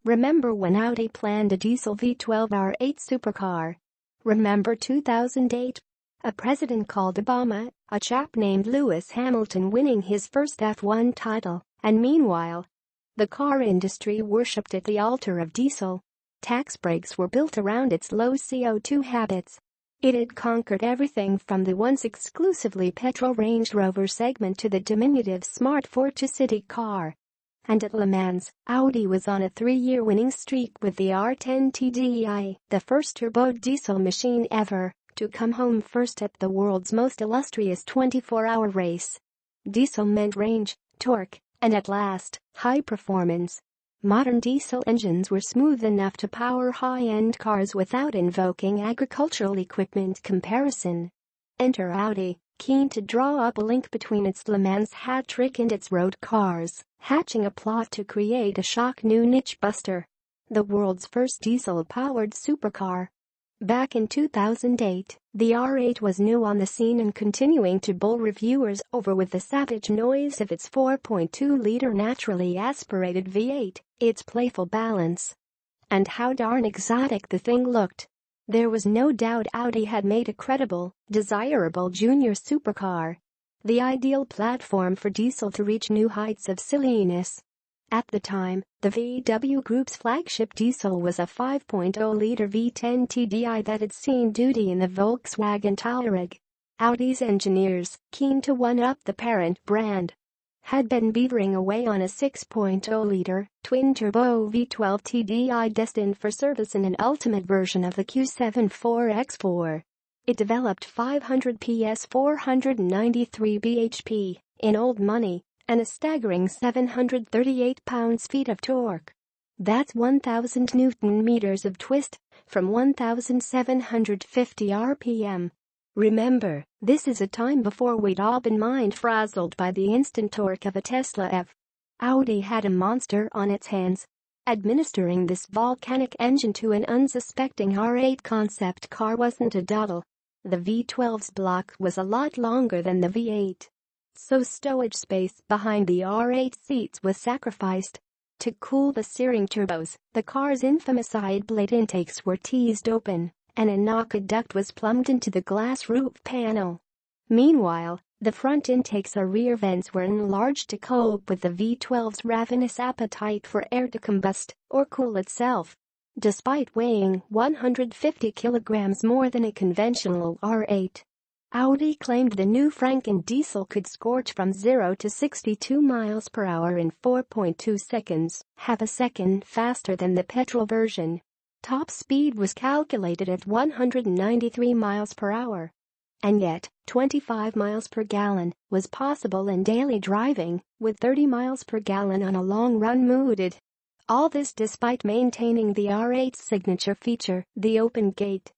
Remember when Audi planned a diesel V12 R8 supercar? Remember 2008? A president called Obama, a chap named Lewis Hamilton winning his first F1 title, and meanwhile, the car industry worshipped at the altar of diesel. Tax breaks were built around its low CO2 habits. It had conquered everything from the once exclusively petrol Range Rover segment to the diminutive smart Forte city car. And at Le Mans, Audi was on a 3-year winning streak with the R10 TDI, the first turbo diesel machine ever to come home first at the world's most illustrious 24-hour race. Diesel meant range, torque, and at last, high performance. Modern diesel engines were smooth enough to power high-end cars without invoking agricultural equipment comparison. Enter Audi, keen to draw up a link between its Le Mans hat trick and its road cars, hatching a plot to create a shock new niche buster. The world's first diesel-powered supercar. Back in 2008, the R8 was new on the scene and continuing to bowl reviewers over with the savage noise of its 4.2-liter naturally aspirated V8, its playful balance. And how darn exotic the thing looked. There was no doubt Audi had made a credible, desirable junior supercar. The ideal platform for diesel to reach new heights of silliness. At the time, the VW Group's flagship diesel was a 5.0-liter V10 TDI that had seen duty in the Volkswagen Touareg. Audi's engineers, keen to one-up the parent brand, had been beavering away on a 6.0-liter, twin-turbo V12 TDI destined for service in an ultimate version of the Q7 4X4. It developed 500 PS 493 bhp, in old money, and a staggering 738 pounds-feet of torque. That's 1,000 Newton-meters of twist, from 1,750 RPM. Remember, this is a time before we'd all been mind-frazzled by the instant torque of a Tesla F. Audi had a monster on its hands. Administering this volcanic engine to an unsuspecting R8 concept car wasn't a dawdle. The V12's block was a lot longer than the V8. So stowage space behind the R8 seats was sacrificed. To cool the searing turbos, the car's infamous side blade intakes were teased open, and a NOx duct was plumbed into the glass roof panel. Meanwhile, the front intakes or rear vents were enlarged to cope with the V12's ravenous appetite for air to combust or cool itself. Despite weighing 150 kilograms more than a conventional R8, Audi claimed the new Franken diesel could scorch from 0 to 62 miles per hour in 4.2 seconds, half a second faster than the petrol version. Top speed was calculated at 193 miles per hour. And yet, 25 miles per gallon was possible in daily driving, with 30 miles per gallon on a long run mooted. All this despite maintaining the R8's signature feature, the open gate.